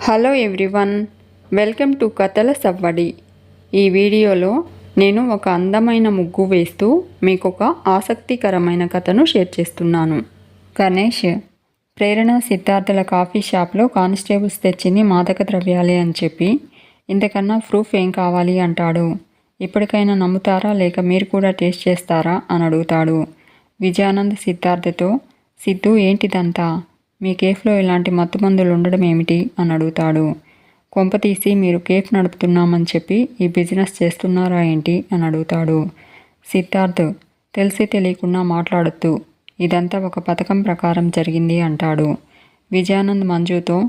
Hello everyone, welcome to కథల సవ్వడి. ఈ వీడియోలో నేను ఒక అందమైన ముగ్గు వేస్తూ మీకు ఒక ఆసక్తికరమైన కథను షేర్ చేస్తున్నాను. గణేష్ ప్రేరణ సిద్ధార్థుల కాఫీ షాప్లో కానిస్టేబుల్స్ తెచ్చింది మాదక ద్రవ్యాలే అని చెప్పి ఇంతకన్నా ప్రూఫ్ ఏం కావాలి అంటాడు. ఇప్పటికైనా నమ్ముతారా లేక మీరు కూడా టేస్ట్ చేస్తారా అని అడుగుతాడు. విజయానంద్ సిద్ధార్థతో, సిద్ధు ఏంటిదంతా, మీ కేఫ్లో ఇలాంటి మత్తుమందులు ఉండడం ఏమిటి అని అడుగుతాడు. కొంపతీసి మీరు కేఫ్ నడుపుతున్నామని చెప్పి ఈ బిజినెస్ చేస్తున్నారా ఏంటి అని అడుగుతాడు. సిద్ధార్థ్ తెలిసి తెలియకుండా మాట్లాడొద్దు, ఇదంతా ఒక పథకం ప్రకారం జరిగింది అంటాడు. విజయానంద్ మంజుతో,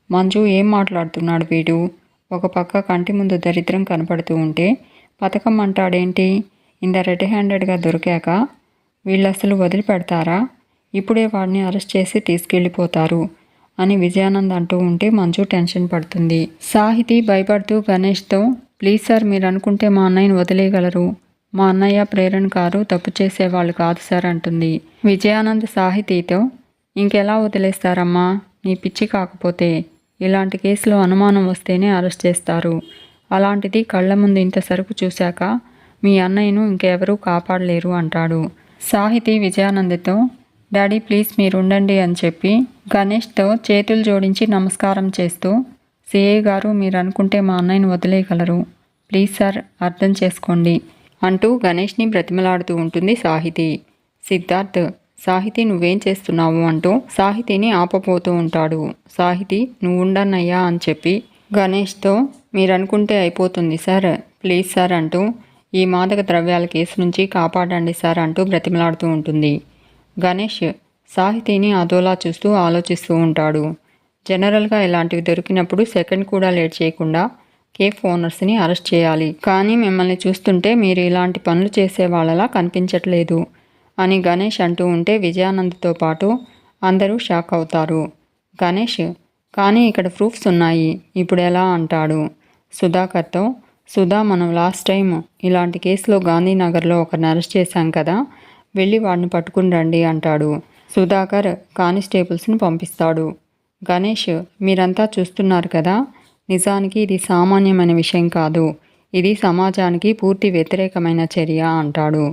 మంజు ఏం మాట్లాడుతున్నాడు వీడు, ఒక పక్క కంటి ముందు దరిద్రం కనపడుతూ ఉంటే పథకం అంటాడేంటి, ఇంత రెడ్ హ్యాండెడ్గా దొరికాక వీళ్ళు అసలు వదిలిపెడతారా, ఇప్పుడే వాడిని అరెస్ట్ చేసి తీసుకెళ్ళిపోతారు అని విజయానంద్ అంటూ ఉంటే మంజు టెన్షన్ పడుతుంది. సాహితి భయపడుతూ గణేష్తో, ప్లీజ్ సార్, మీరు అనుకుంటే మా అన్నయ్యని వదిలేయగలరు, మా అన్నయ్య ప్రేరణ గారు తప్పు చేసేవాళ్ళు కాదు సార్ అంటుంది. విజయానంద్ సాహితితో, ఇంకెలా వదిలేస్తారమ్మా, నీ పిచ్చి కాకపోతే, ఇలాంటి కేసులో అనుమానం వస్తేనే అరెస్ట్ చేస్తారు, అలాంటిది కళ్ళ ముందు ఇంత సరుకు చూశాక మీ అన్నయ్యను ఇంకెవరూ కాపాడలేరు అంటాడు. సాహితి విజయానంద్తో, డాడీ ప్లీజ్ మీరు ఉండండి అని చెప్పి గణేష్తో చేతులు జోడించి నమస్కారం చేస్తూ, సిఐ గారు మీరు అనుకుంటే మా అన్నయ్యను వదిలేయగలరు, ప్లీజ్ సార్ అర్థం చేసుకోండి అంటూ గణేష్ని బ్రతిమలాడుతూ ఉంటుంది సాహితి. సిద్ధార్థ్, సాహితి నువ్వేం చేస్తున్నావు అంటూ సాహితిని ఆపబోతూ ఉంటాడు. సాహితి నువ్వు ఉండన్నయ్యా అని చెప్పి గణేష్తో, మీరు అనుకుంటే అయిపోతుంది సార్, ప్లీజ్ సార్ అంటూ ఈ మాదక ద్రవ్యాల కేసు నుంచి కాపాడండి సార్ అంటూ బ్రతిమలాడుతూ ఉంటుంది. గణేష్ సాహితిని అదోలా చూస్తూ ఆలోచిస్తూ ఉంటాడు. జనరల్గా ఇలాంటివి దొరికినప్పుడు సెకండ్ కూడా లేట్ చేయకుండా కేఫ్ ఓనర్స్ని అరెస్ట్ చేయాలి, కానీ మిమ్మల్ని చూస్తుంటే మీరు ఇలాంటి పనులు చేసే వాళ్ళలా కనిపించట్లేదు అని గణేష్ అంటూ ఉంటే విజయానంద్తో పాటు అందరూ షాక్ అవుతారు. గణేష్, కానీ ఇక్కడ ప్రూఫ్స్ ఉన్నాయి, ఇప్పుడు ఎలా అంటాడు. సుధాకర్తో, సుధా మనం లాస్ట్ టైం ఇలాంటి కేసులో గాంధీనగర్లో ఒకరిని అరెస్ట్ చేశాం కదా, వెళ్ళి వాడిని పట్టుకుని రండి అంటాడు. సుధాకర్ కానిస్టేబుల్స్ని పంపిస్తాడు. గణేష్, మీరంతా చూస్తున్నారు కదా, నిజానికి ఇది సామాన్యమైన విషయం కాదు, ఇది సమాజానికి పూర్తి వ్యతిరేకమైన చర్య అంటాడు.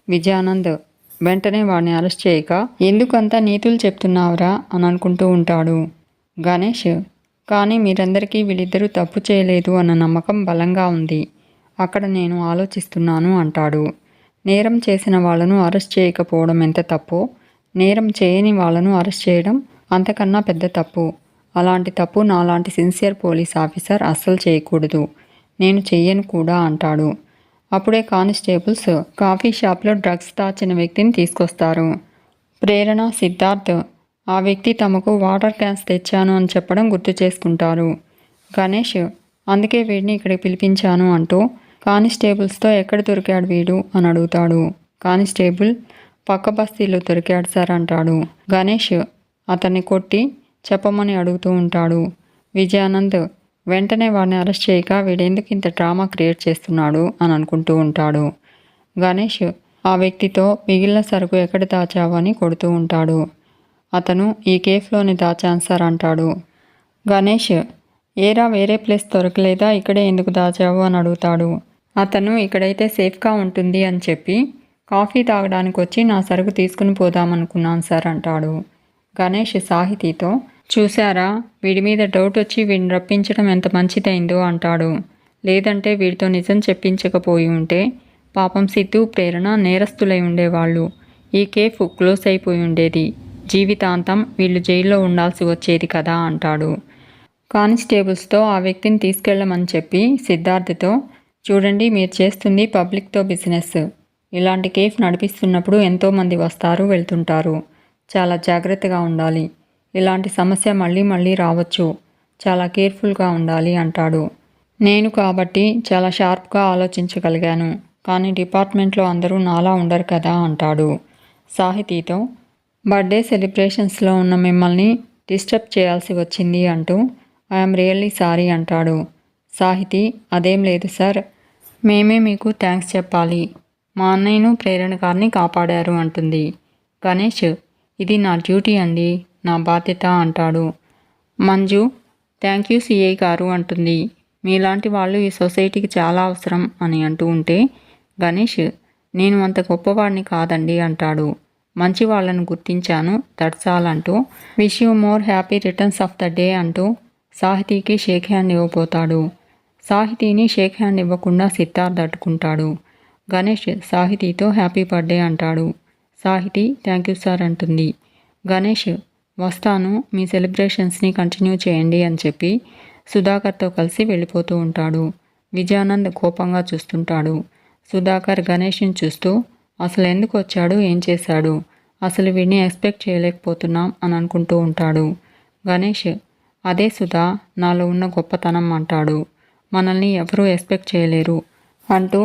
విజయానంద్ వెంటనే వాడిని అరెస్ట్ చేయక ఎందుకంతా నీతులు చెప్తున్నావురా అని అనుకుంటూ ఉంటాడు. గణేష్, కానీ మీరందరికీ వీళ్ళిద్దరూ తప్పు చేయలేదు అన్న నమ్మకం బలంగా ఉంది, అక్కడ నేను ఆలోచిస్తున్నాను అంటాడు. నేరం చేసిన వాళ్ళను అరెస్ట్ చేయకపోవడం ఎంత తప్పో, నేరం చేయని వాళ్ళను అరెస్ట్ చేయడం అంతకన్నా పెద్ద తప్పు, అలాంటి తప్పు నాలాంటి సిన్సియర్ పోలీస్ ఆఫీసర్ అస్సలు చేయకూడదు, నేను చెయ్యను కూడా అంటాడు. అప్పుడే కానిస్టేబుల్స్ కాఫీ షాప్లో డ్రగ్స్ దాచిన వ్యక్తిని తీసుకొస్తారు. ప్రేరణ సిద్ధార్థ్ ఆ వ్యక్తి తమకు వాటర్ క్యాన్స్ తెచ్చాను అని చెప్పడం గుర్తు చేసుకుంటారు. గణేష్, అందుకే వీడిని ఇక్కడికి పిలిపించాను అంటూ కానిస్టేబుల్స్తో ఎక్కడ దొరికాడు వీడు అని అడుగుతాడు. కానిస్టేబుల్, పక్క బస్తీలో దొరికాడు సార్ అంటాడు. గణేష్ అతన్ని కొట్టి చెప్పమని అడుగుతూ ఉంటాడు. విజయానంద్ వెంటనే వాడిని అరెస్ట్ చేయక వీడెందుకు ఇంత డ్రామా క్రియేట్ చేస్తున్నాడు అని అనుకుంటూ ఉంటాడు. గణేష్ ఆ వ్యక్తితో మిగిలిన సరుకు ఎక్కడ దాచావు అని కొడుతూ ఉంటాడు. అతను ఈ కేఫ్లోని దాచాను సార్ అంటాడు. గణేష్, ఏరా వేరే ప్లేస్ దొరకలేదా, ఇక్కడే ఎందుకు దాచావు అని అడుగుతాడు. అతను ఇక్కడైతే సేఫ్గా ఉంటుంది అని చెప్పి కాఫీ తాగడానికి వచ్చి నా సరుకు తీసుకుని పోదామనుకున్నాను సార్ అంటాడు. గణేష్ సాహితితో, చూశారా, వీడి మీద డౌట్ వచ్చి వీడిని రప్పించడం ఎంత మంచిదైందో అంటాడు. లేదంటే వీడితో నిజం చెప్పించకపోయి ఉంటే పాపం సిద్ధు ప్రేరణ నేరస్తులై ఉండేవాళ్ళు, ఈ కేఫ్ క్లోజ్ అయిపోయి ఉండేది, జీవితాంతం వీళ్ళు జైల్లో ఉండాల్సి వచ్చేది కదా అంటాడు. కానిస్టేబుల్స్తో ఆ వ్యక్తిని తీసుకెళ్ళమని చెప్పి సిద్ధార్థతో, చూడండి మీరు చేస్తుంది పబ్లిక్తో బిజినెస్, ఇలాంటి కేఫ్ నడిపిస్తున్నప్పుడు ఎంతోమంది వస్తారు వెళ్తుంటారు, చాలా జాగ్రత్తగా ఉండాలి, ఇలాంటి సమస్య మళ్ళీ మళ్ళీ రావచ్చు, చాలా కేర్ఫుల్గా ఉండాలి అంటాడు. నేను కాబట్టి చాలా షార్ప్గా ఆలోచించగలిగాను, కానీ డిపార్ట్మెంట్లో అందరూ నాలా ఉండరు కదా అంటాడు. సాహితితో, బర్త్డే సెలబ్రేషన్స్లో ఉన్న మిమ్మల్ని డిస్టర్బ్ చేయాల్సి వచ్చింది అంటూ ఐఎమ్ రియల్లీ సారీ అంటాడు. సాహితి, అదేం లేదు సార్, మేమే మీకు థ్యాంక్స్ చెప్పాలి, మా అన్నయ్యను ప్రేరణ గారిని కాపాడారు అంటుంది. గణేష్, ఇది నా డ్యూటీ అండి, నా బాధ్యత అంటాడు. మంజు, థ్యాంక్ యూ సిఐ గారు అంటుంది. మీలాంటి వాళ్ళు ఈ సొసైటీకి చాలా అవసరం అని అంటూ ఉంటే గణేష్ నేను అంత గొప్పవాడిని కాదండి అంటాడు. మంచి వాళ్ళను గుర్తించాను దట్స్ ఆల్ అంటూ wish you more happy returns of the day అంటూ సాహితీకి షేక్ హ్యాండ్ ఇవ్వబోతాడు. సాహితీని షేక్ హ్యాండ్ ఇవ్వకుండా సిద్ధార్థ్ అడ్డుకుంటాడు. గణేష్ సాహితీతో హ్యాపీ బర్త్డే అంటాడు. సాహితీ థ్యాంక్ యూ సార్ అంటుంది. గణేష్ వస్తాను, మీ సెలబ్రేషన్స్ని కంటిన్యూ చేయండి అని చెప్పి సుధాకర్తో కలిసి వెళ్ళిపోతూ ఉంటాడు. విజయానంద్ కోపంగా చూస్తుంటాడు. సుధాకర్ గణేష్ని చూస్తూ అసలు ఎందుకు వచ్చాడు, ఏం చేశాడు, అసలు వీడిని ఎక్స్పెక్ట్ చేయలేకపోతున్నాం అని అనుకుంటూ ఉంటాడు. గణేష్ అదే సుధా నాలో ఉన్న గొప్పతనం అంటాడు. మనల్ని ఎవరూ ఎక్స్పెక్ట్ చేయలేరు అంటూ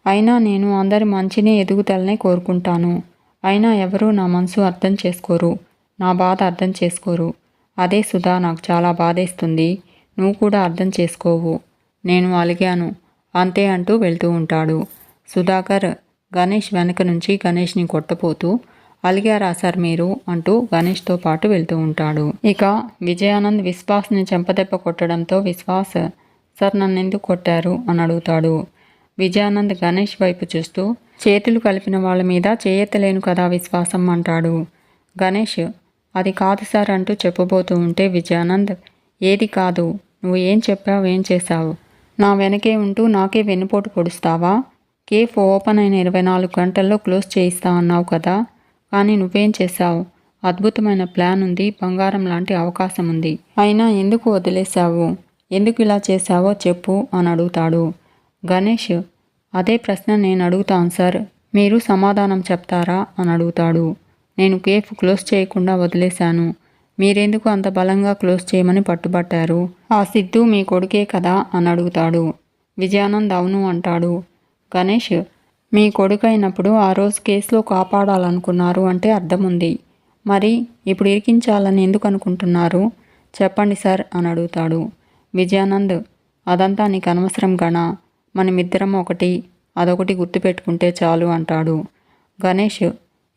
అయినా నేను అందరి మంచిని ఎదుగుదలనే కోరుకుంటాను. అయినా ఎవరూ నా మనసు అర్థం చేసుకోరు, నా బాధ అర్థం చేసుకోరు. అదే సుధా నాకు చాలా బాధేస్తుంది. నువ్వు కూడా అర్థం చేసుకోవు. నేను అలిగాను అంతే అంటూ వెళ్తూ ఉంటాడు. సుధాకర్ గణేష్ వెనక నుంచి గణేష్ని కొట్టపోతూ అలిగారా సార్ మీరు అంటూ గణేష్తో పాటు వెళ్తూ ఉంటాడు. ఇక విజయానంద్ విశ్వాస్ని చెంపదెబ్బ కొట్టడంతో విశ్వాస్ సార్ నన్ను ఎందుకు కొట్టారు అని అడుగుతాడు. విజయానంద్ గణేష్ వైపు చూస్తూ చేతులు కలిపిన వాళ్ళ మీద చేయెత్తలేను కదా విశ్వాసం అంటాడు. గణేష్ అది కాదు సార్ అంటూ చెప్పబోతూ ఉంటే విజయానంద్ ఏది కాదు, నువ్వు ఏం చెప్పావు, ఏం చేశావు, నా వెనకే ఉంటూ నాకే వెన్నుపోటు పొడుస్తావా? కేఫ్ ఓపెన్ అయిన 24 గంటల్లో క్లోజ్ చేయిస్తా అన్నావు కదా, కానీ నువ్వేం చేశావు? అద్భుతమైన ప్లాన్ ఉంది, బంగారం లాంటి అవకాశం ఉంది, అయినా ఎందుకు వదిలేశావు? ఎందుకు ఇలా చేశావో చెప్పు అని అడుగుతాడు. గణేష్ అదే ప్రశ్న నేను అడుగుతాను సార్, మీరు సమాధానం చెప్తారా అని అడుగుతాడు. నేను కేఫ్ క్లోజ్ చేయకుండా వదిలేశాను, మీరెందుకు అంత బలంగా క్లోజ్ చేయమని పట్టుబట్టారు? ఆ సిద్ధు మీ కొడుకే కదా అని అడుగుతాడు. విజయానంద్ అవును అంటాడు. గణేష్ మీ కొడుకు అయినప్పుడు ఆ రోజు కేసులో కాపాడాలనుకున్నారు అంటే అర్థం ఉంది. మరి ఇప్పుడు ఇరికించాలని ఎందుకు అనుకుంటున్నారు? చెప్పండి సార్ అని అడుగుతాడు. విజయానంద్ అదంతా నీకు అనవసరం గణ, మనమిద్దరం ఒకటి, అదొకటి గుర్తుపెట్టుకుంటే చాలు అంటాడు. గణేష్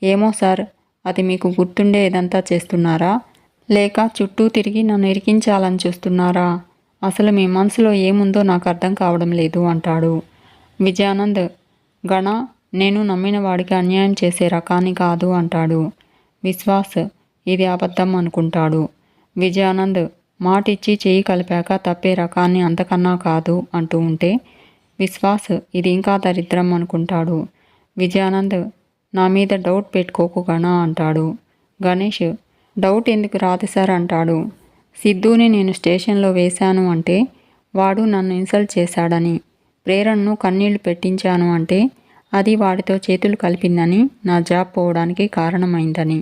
ఏమో సార్, అది మీకు గుర్తుండే ఇదంతా చేస్తున్నారా, లేక చుట్టూ తిరిగి నన్ను ఇరికించాలని చూస్తున్నారా? అసలు మీ మనసులో ఏముందో నాకు అర్థం కావడం లేదు అంటాడు. విజయానంద్ గణ నేను నమ్మిన వాడికి అన్యాయం చేసే రకాన్ని కాదు అంటాడు. విశ్వాస్ ఇది అబద్ధం అనుకుంటాడు. విజయానంద్ మాటిచ్చి చెయ్యి కలిపాక తప్పే రకాన్ని అంతకన్నా కాదు అంటూ ఉంటే విశ్వాస్ ఇది ఇంకా దరిద్రం అనుకుంటాడు. విజయానంద్ నా మీద డౌట్ పెట్టుకోకు గణ అంటాడు. గణేష్ డౌట్ ఎందుకు రాదు సార్ అంటాడు. సిద్ధుని నేను స్టేషన్లో వేశాను అంటే వాడు నన్ను ఇన్సల్ట్ చేశాడని, ప్రేరణను కన్నీళ్లు పెట్టించాను అంటే అది వాడితో చేతులు కలిపిందని, నా జాబ్ పోవడానికి కారణమైందని,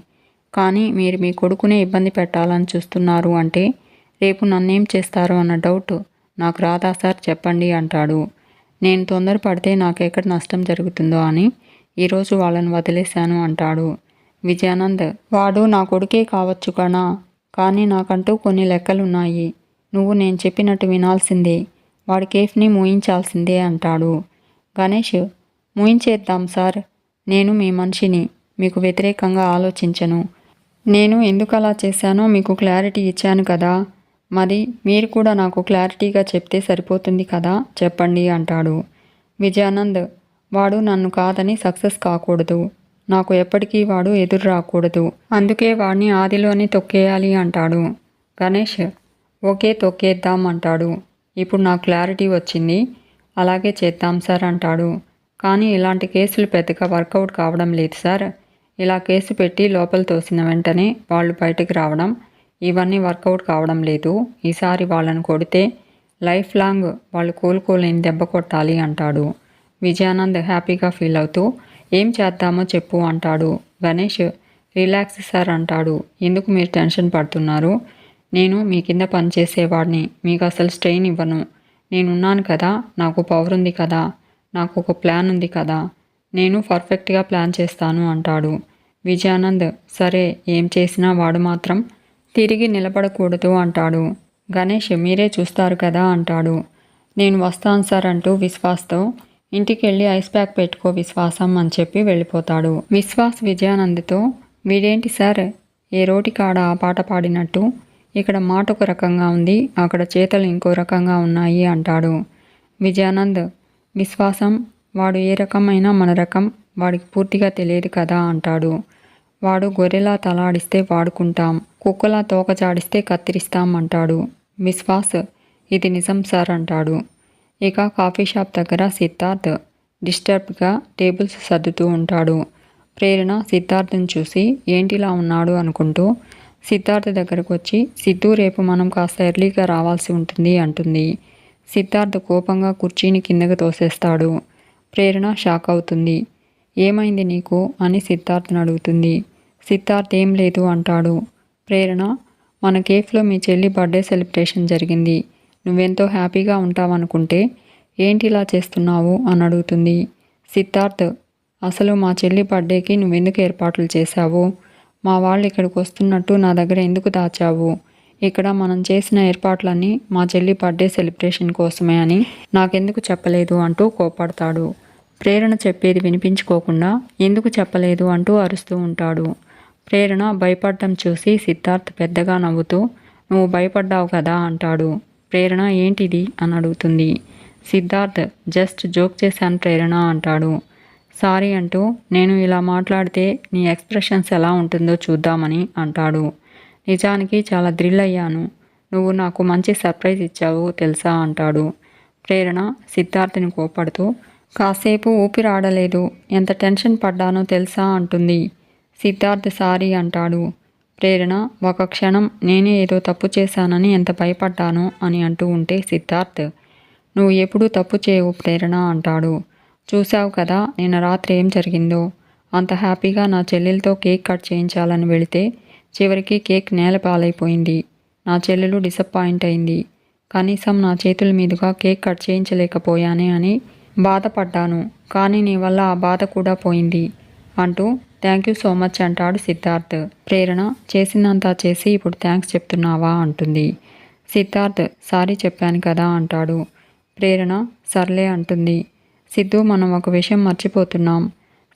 కానీ మీరు మీ కొడుకునే ఇబ్బంది పెట్టాలని చూస్తున్నారు అంటే రేపు నన్నేం చేస్తారో అన్న డౌట్ నాకు రాదా సార్ చెప్పండి అంటాడు. నేను తొందరపడితే నాకెక్కడ నష్టం జరుగుతుందో అని ఈరోజు వాళ్ళని వదిలేశాను అంటాడు. విజయానంద్ వాడు నా కొడుకే కావచ్చు కణా, కానీ నాకంటూ కొన్ని లెక్కలున్నాయి. నువ్వు నేను చెప్పినట్టు వినాల్సిందే, వాడి కేఫ్ని మూయించాల్సిందే అంటాడు. గణేష్ మూయించేద్దాం సార్, నేను మీ మనిషిని, మీకు వ్యతిరేకంగా ఆలోచించను. నేను ఎందుకు అలా చేశానో మీకు క్లారిటీ ఇచ్చాను కదా, మరి మీరు కూడా నాకు క్లారిటీగా చెప్తే సరిపోతుంది కదా, చెప్పండి అంటాడు. విజయానంద్ వాడు నన్ను కాదని సక్సెస్ కాకూడదు, నాకు ఎప్పటికీ వాడు ఎదురు రాకూడదు, అందుకే వాడిని ఆదిలోనే తొక్కేయాలి అంటాడు. గణేష్ ఓకే తొక్కేద్దాం అంటాడు. ఇప్పుడు నాకు క్లారిటీ వచ్చింది, అలాగే చేద్దాం సార్ అంటాడు. కానీ ఇలాంటి కేసులు పెద్దగా వర్కౌట్ కావడం లేదు సార్, ఇలా కేసు పెట్టి లోపల తోసిన వెంటనే వాళ్ళు బయటకు రావడం, ఇవన్నీ వర్కౌట్ కావడం లేదు. ఈసారి వాళ్ళని కొడితే లైఫ్ లాంగ్ వాళ్ళు కోలుకోలేని దెబ్బ కొట్టాలి అంటాడు. విజయానంద్ హ్యాపీగా ఫీల్ అవుతూ ఏం చేద్దామో చెప్పు అంటాడు. గణేష్ రిలాక్స్ సార్ అంటాడు. ఎందుకు మీరు టెన్షన్ పడుతున్నారు? నేను మీ కింద పనిచేసేవాడిని, మీకు అసలు స్ట్రెయిన్ ఇవ్వను. నేనున్నాను కదా, నాకు పవర్ ఉంది కదా, నాకు ఒక ప్లాన్ ఉంది కదా, నేను పర్ఫెక్ట్గా ప్లాన్ చేస్తాను అంటాడు. విజయానంద్ సరే ఏం చేసినా వాడు మాత్రం తిరిగి నిలబడకూడదు అంటాడు. గణేష్ మీరే చూస్తారు కదా అంటాడు. నేను వస్తాను సార్ అంటూ విశ్వాస్తో ఇంటికి వెళ్ళి ఐస్ ప్యాక్ పెట్టుకో విశ్వాసం అని చెప్పి వెళ్ళిపోతాడు. విశ్వాస్ విజయానంద్తో వీడేంటి సార్ ఏ రోటి కాడ ఆ పాట పాడినట్టు ఇక్కడ మాట ఒక రకంగా ఉంది, అక్కడ చేతలు ఇంకో రకంగా ఉన్నాయి అంటాడు. విజయానంద్ విశ్వాసం, వాడు ఏ రకమైనా మన రకం వాడికి పూర్తిగా తెలియదు కదా అంటాడు. వాడు గొర్రెలా తలాడిస్తే వాడుకుంటాం, కుక్కలా తోక చాడిస్తే కత్తిరిస్తాం అంటాడు. విశ్వాస్ ఇది నిజం సార్ అంటాడు. ఇక కాఫీ షాప్ దగ్గర సిద్ధార్థ్ డిస్టర్బ్డ్గా టేబుల్స్ సర్దుతూ ఉంటాడు. ప్రేరణ సిద్ధార్థ్ని చూసి ఏంటిలా ఉన్నాడు అనుకుంటూ సిద్ధార్థ్ దగ్గరకు వచ్చి, సిద్ధు రేపు మనం కాస్త ఎర్లీగా రావాల్సి ఉంటుంది అంటుంది. సిద్ధార్థ్ కోపంగా కుర్చీని కిందకు తోసేస్తాడు. ప్రేరణ షాక్ అవుతుంది. ఏమైంది నీకు అని సిద్ధార్థ్ని అడుగుతుంది. సిద్ధార్థ్ ఏం లేదు అంటాడు. ప్రేరణ మన కేఫ్లో మీ చెల్లి బర్త్డే సెలబ్రేషన్ జరిగింది, నువ్వెంతో హ్యాపీగా ఉంటావనుకుంటే ఏంటి ఇలా చేస్తున్నావు అని అడుగుతుంది. సిద్ధార్థ్ అసలు మా చెల్లి బర్త్డేకి నువ్వెందుకు ఏర్పాట్లు చేశావు, మా వాళ్ళు ఇక్కడికి వస్తున్నట్టు నా దగ్గర ఎందుకు దాచావు, ఇక్కడ మనం చేసిన ఏర్పాట్లన్నీ మా చెల్లి బర్త్డే సెలబ్రేషన్ కోసమే అని నాకెందుకు చెప్పలేదు అంటూ కోపడతాడు. ప్రేరణ చెప్పేది వినిపించుకోకుండా ఎందుకు చెప్పలేదు అంటూ అరుస్తూ ఉంటాడు. ప్రేరణ భయపడటం చూసి సిద్ధార్థ్ పెద్దగా నవ్వుతూ నువ్వు భయపడ్డావు కదా అంటాడు. ప్రేరణ ఏంటిది అని అడుగుతుంది. సిద్ధార్థ్ జస్ట్ జోక్ చేశాను ప్రేరణ అంటాడు. సారీ అంటూ నేను ఇలా మాట్లాడితే నీ ఎక్స్ప్రెషన్స్ ఎలా ఉంటుందో చూద్దామని అంటాడు. నిజానికి చాలా థ్రిల్ అయ్యాను, నువ్వు నాకు మంచి సర్ప్రైజ్ ఇచ్చావు తెలుసా అంటాడు. ప్రేరణ సిద్ధార్థ్ని కోపడుతూ కాసేపు ఊపిరాడలేదు, ఎంత టెన్షన్ పడ్డానో తెలుసా అంటుంది. సిద్ధార్థ్ సారీ అంటాడు. ప్రేరణ ఒక క్షణం నేనే ఏదో తప్పు చేశానని ఎంత భయపడ్డానో అని అంటూ ఉంటే సిద్ధార్థ్ నువ్వు ఎప్పుడూ తప్పు చేయవు ప్రేరణ అంటాడు. చూశావు కదా నిన్న రాత్రి ఏం జరిగిందో, అంత హ్యాపీగా నా చెల్లెలతో కేక్ కట్ చేయించాలని వెళితే చివరికి కేక్ నేల పాలైపోయింది. నా చెల్లెలు డిసప్పాయింట్ అయింది, కనీసం నా చేతుల మీదుగా కేక్ కట్ చేయించలేకపోయానే అని బాధపడ్డాను, కానీ నీ వల్ల ఆ బాధ కూడా పోయింది అంటూ థ్యాంక్ యూ సో మచ్ అంటాడు సిద్ధార్థ్. ప్రేరణ చేసిందంతా చేసి ఇప్పుడు థ్యాంక్స్ చెప్తున్నావా అంటుంది. సిద్ధార్థ్ సారీ చెప్పాను కదా అంటాడు. ప్రేరణ సర్లే అంటుంది. సిద్ధు మనం ఒక విషయం మర్చిపోతున్నాం,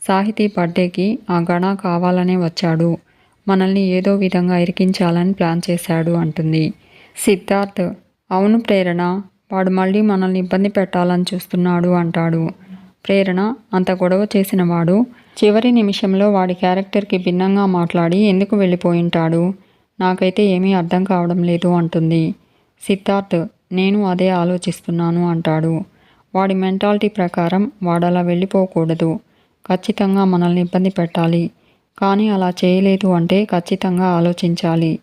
సాహితీ బర్త్డేకి ఆ గణ కావాలనే వచ్చాడు, మనల్ని ఏదో విధంగా ఇరికించాలని ప్లాన్ చేశాడు అంటుంది. సిద్ధార్థ్ అవును ప్రేరణ, వాడు మళ్ళీ మనల్ని ఇబ్బంది పెట్టాలని చూస్తున్నాడు అంటాడు. ప్రేరణ అంత గొడవ చేసిన వాడు చివరి నిమిషంలో వాడి క్యారెక్టర్కి భిన్నంగా మాట్లాడి ఎందుకు వెళ్ళిపోయింటాడు, నాకైతే ఏమీ అర్థం కావడం లేదు అంటుంది. సిద్ధార్థ్ నేను అదే ఆలోచిస్తున్నాను అంటాడు. వాడి మెంటాలిటీ ప్రకారం వాడలా వెళ్ళిపోకూడదు, ఖచ్చితంగా మనల్ని ఇబ్బంది పెట్టాలి, కానీ అలా చేయలేదు అంటే ఖచ్చితంగా ఆలోచించాలి,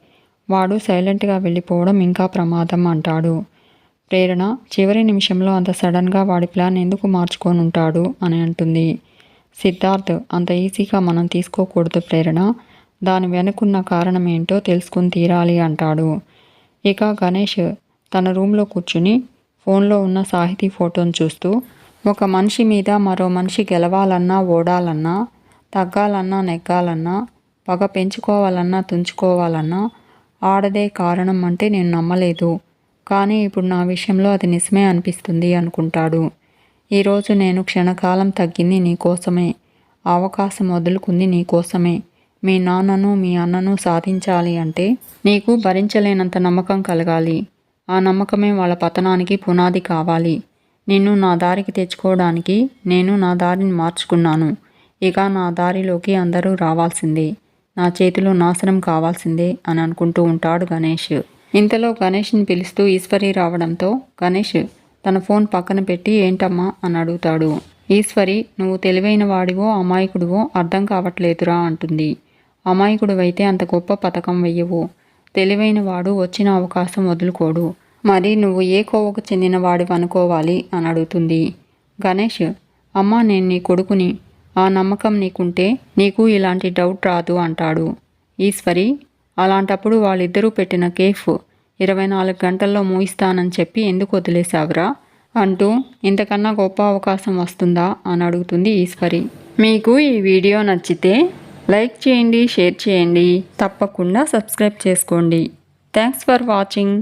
వాడు సైలెంట్గా వెళ్ళిపోవడం ఇంకా ప్రమాదం అంటాడు. ప్రేరణ చివరి నిమిషంలో అంత సడన్గా వాడి ప్లాన్ ఎందుకు మార్చుకొని ఉంటాడు అని అంటుంది. సిద్ధార్థ్ అంత ఈజీగా మనం తీసుకోకూడదు ప్రేరణ, దాని వెనుకున్న కారణం ఏంటో తెలుసుకుని తీరాలి అంటాడు. ఇక గణేష్ తన రూమ్లో కూర్చుని ఫోన్లో ఉన్న సాహితీ ఫోటోను చూస్తూ ఒక మనిషి మీద మరో మనిషి గెలవాలన్నా ఓడాలన్నా తగ్గాలన్నా నెగ్గాలన్నా పగ పెంచుకోవాలన్నా తుంచుకోవాలన్నా ఆడదే కారణం అంటే నేను నమ్మలేదు, కానీ ఇప్పుడు నా విషయంలో అది నిజమే అనిపిస్తుంది అనుకుంటాడు. ఈరోజు నేను క్షణకాలం తగ్గింది నీకోసమే, అవకాశం వదులుకుంది నీకోసమే, మీ నాన్నను మీ అన్నను సాధించాలి అంటే నీకు భరించలేనంత నమ్మకం కలగాలి, ఆ నమ్మకమే వాళ్ళ పతనానికి పునాది కావాలి, నిన్ను నా దారికి తెచ్చుకోవడానికి నేను నా దారిని మార్చుకున్నాను, ఇక నా దారిలోకి అందరూ రావాల్సిందే, నా చేతిలో నాశనం కావాల్సిందే అని అనుకుంటూ ఉంటాడు గణేష్. ఇంతలో గణేష్ని పిలుస్తూ ఈశ్వరి రావడంతో గణేష్ తన ఫోన్ పక్కన పెట్టి ఏంటమ్మా అని అడుగుతాడు. ఈశ్వరి నువ్వు తెలివైన వాడివో అమాయకుడివో అర్థం కావట్లేదురా అంటుంది. అమాయకుడివైతే అంత గొప్ప పథకం వెయ్యవు, తెలివైన వాడు వచ్చిన అవకాశం వదులుకోడు, మరి నువ్వు ఏ కోవకు చెందిన వాడివి అనుకోవాలి అని అడుగుతుంది. గణేష్ అమ్మా నేను నీ కొడుకుని, ఆ నమ్మకం నీకుంటే నీకు ఇలాంటి డౌట్ రాదు అంటాడు. ఈశ్వరి అలాంటప్పుడు వాళ్ళిద్దరూ పెట్టిన కేఫ్ 24 గంటల్లో మూయిస్తానని చెప్పి ఎందుకు వదిలేశావురా అంటూ ఇంతకన్నా గొప్ప అవకాశం వస్తుందా అని అడుగుతుంది ఈశ్వరి. మీకు ఈ వీడియో నచ్చితే లైక్ చేయండి, షేర్ చేయండి, తప్పకుండా సబ్స్క్రైబ్ చేసుకోండి. Thanks for watching.